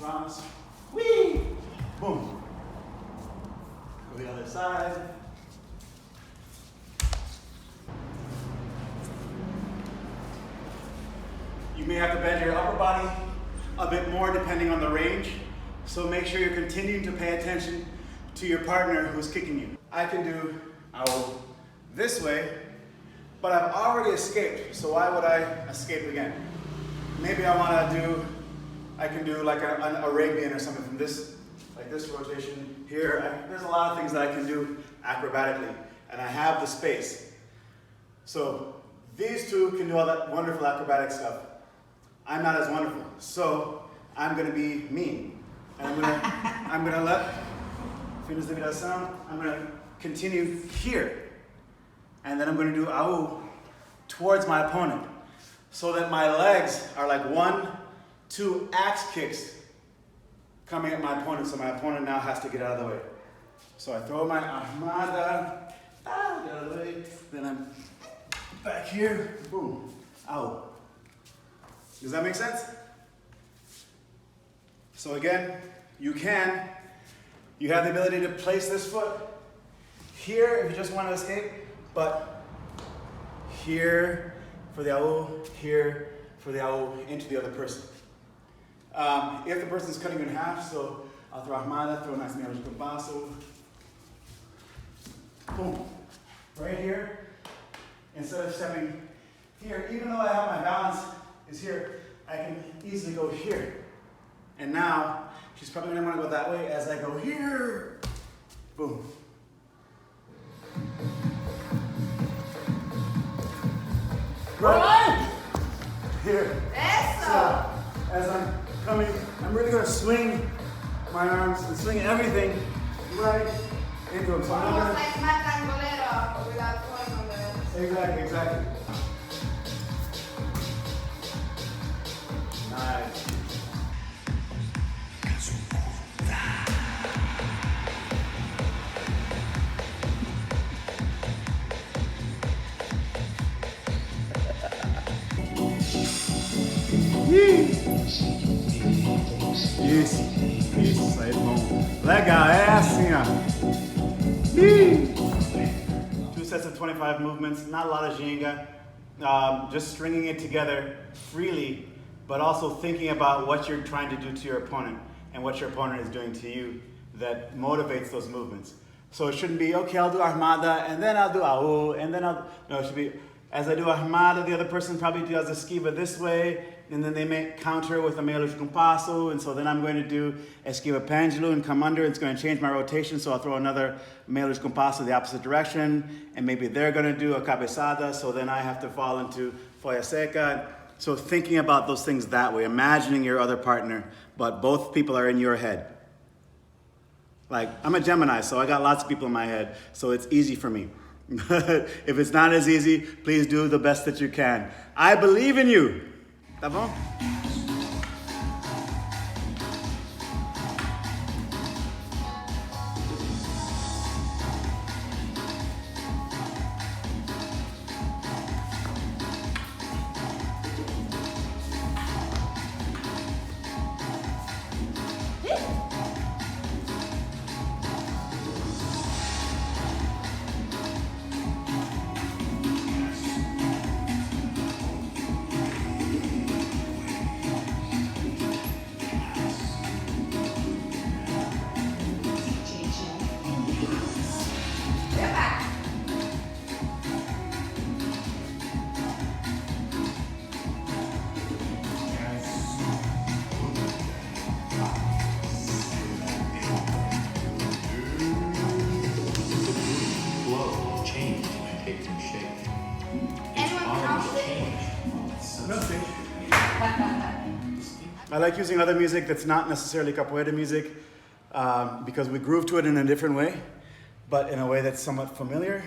lua. Whee! Boom. Go the other side. You may have to bend your upper body a bit more depending on the range. So make sure you're continuing to pay attention to your partner who's kicking you. I can do this way, but I've already escaped. So why would I escape again? Maybe I can do like an Arabian or something from this, like this rotation here. There's a lot of things that I can do acrobatically, and I have the space. So these two can do all that wonderful acrobatic stuff. I'm not as wonderful, so I'm gonna be mean. And I'm gonna let, finish the viração, I'm gonna continue here. And then I'm gonna do au towards my opponent, so that my legs are like 1, 2 axe kicks coming at my opponent, so my opponent now has to get out of the way. So I throw my ahmada, get out of the way, then I'm back here, boom, au. Does that make sense? So again, you have the ability to place this foot here if you just want to escape, but here for the au, here for the au into the other person. If the person's cutting you in half, so I'll throw ahmada, throw a nice meia lua, boom, right here, instead of stepping here, even though I have my balance is here, I can easily go here. And now, she's probably gonna wanna go that way as I go here. Boom. Right here. So, as I'm coming, I'm really gonna swing my arms and swing everything right into them. So I'm Almost like matangolero without falling on the... Exactly. Nice. Isso aí, bom. Legal, é assim, ó. 2 sets of 25 movements, not a lot of ginga. just stringing it together freely, but also thinking about what you're trying to do to your opponent and what your opponent is doing to you that motivates those movements. So it shouldn't be, okay, I'll do armada, and then I'll do au, and then no, it should be, as I do armada, the other person probably does a esquiva this way, and then they may counter with a meio de compasso, and so then I'm going to do esquiva pendulum and come under, it's going to change my rotation, so I'll throw another meio de compasso the opposite direction, and maybe they're going to do a cabeçada, so then I have to fall into folha seca. So thinking about those things that way, imagining your other partner, but both people are in your head. Like, I'm a Gemini, so I got lots of people in my head, so it's easy for me. If it's not as easy, please do the best that you can. I believe in you. Tá bom? I like using other music that's not necessarily capoeira music because we groove to it in a different way, but in a way that's somewhat familiar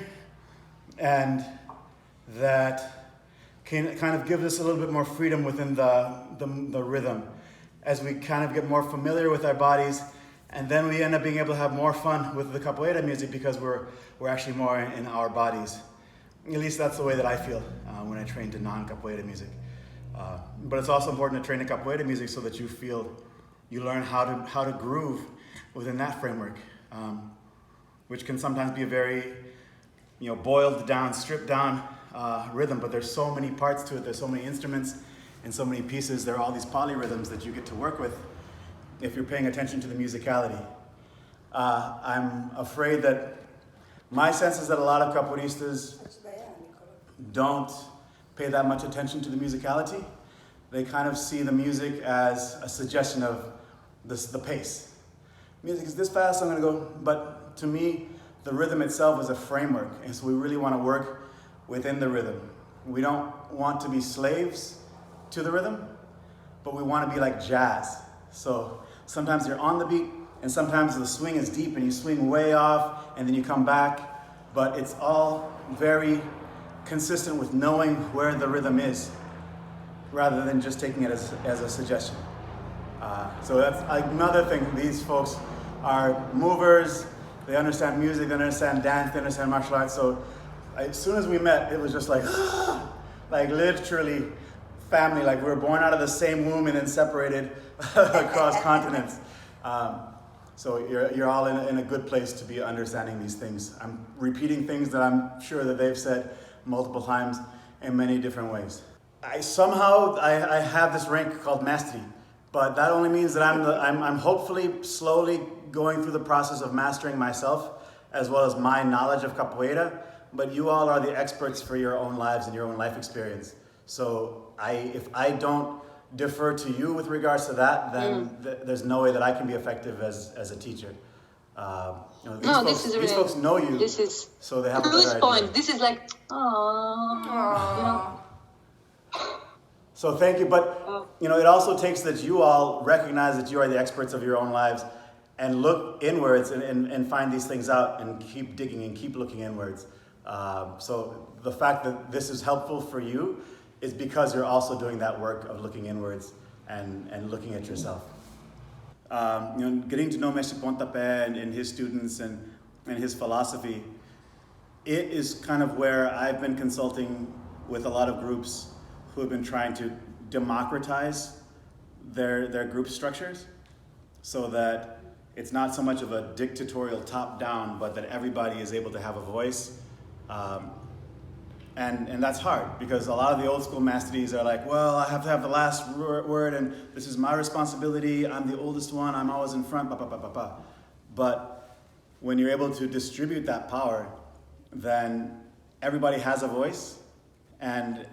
and that can kind of give us a little bit more freedom within the rhythm as we kind of get more familiar with our bodies, and then we end up being able to have more fun with the capoeira music because we're actually more in our bodies. At least that's the way that I feel when I train to non-capoeira music. But it's also important to train in capoeira music so that you learn how to groove within that framework, which can sometimes be a very, boiled down, stripped down rhythm. But there's so many parts to it. There's so many instruments and so many pieces. There are all these polyrhythms that you get to work with if you're paying attention to the musicality. I'm afraid that my sense is that a lot of capoeiristas don't pay that much attention to the musicality. They kind of see the music as a suggestion of the pace. Music is this fast, I'm gonna go. But to me, the rhythm itself is a framework, and so we really want to work within the rhythm. We don't want to be slaves to the rhythm, but we want to be like jazz. So sometimes you're on the beat, and sometimes the swing is deep, and you swing way off, and then you come back, but it's all very consistent with knowing where the rhythm is, rather than just taking it as a suggestion. So that's another thing. These folks are movers, they understand music, they understand dance, they understand martial arts. So as soon as we met, it was just like, like literally family, like we were born out of the same womb and then separated across continents. So you're all in a good place to be understanding these things. I'm repeating things that I'm sure that they've said multiple times in many different ways. I have this rank called mastery, but that only means that I'm hopefully slowly going through the process of mastering myself as well as my knowledge of capoeira, but you all are the experts for your own lives and your own life experience. So if I don't defer to you with regards to that, then there's no way that I can be effective as a teacher. These folks know you, this is so they have a Bruce better point. idea. This is like, So thank you, but it also takes that you all recognize that you are the experts of your own lives and look inwards and find these things out and keep digging and keep looking inwards. So the fact that this is helpful for you is because you're also doing that work of looking inwards and looking at yourself. Getting to know Mestre Pontapé and his students and his philosophy, it is kind of where I've been consulting with a lot of groups who have been trying to democratize their group structures so that it's not so much of a dictatorial top-down, but that everybody is able to have a voice. And that's hard because a lot of the old school masteries are like, well, I have to have the last word and this is my responsibility. I'm the oldest one. I'm always in front. But when you're able to distribute that power, then everybody has a voice and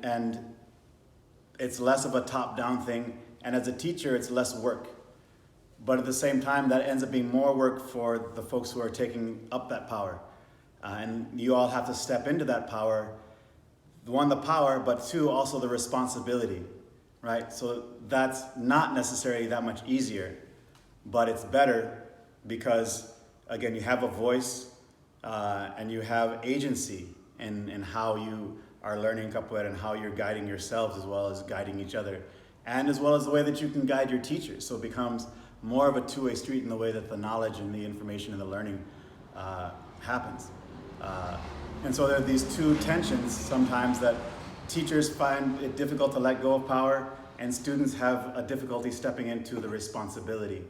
it's less of a top-down thing. And as a teacher, it's less work. But at the same time, that ends up being more work for the folks who are taking up that power. And you all have to step into that power. One, the power, but two, also the responsibility, right? So that's not necessarily that much easier, but it's better because, again, you have a voice and you have agency in how you are learning capoeira and how you're guiding yourselves as well as guiding each other, and as well as the way that you can guide your teachers. So it becomes more of a two-way street in the way that the knowledge and the information and the learning happens. And so there are these two tensions sometimes that teachers find it difficult to let go of power and students have a difficulty stepping into the responsibility.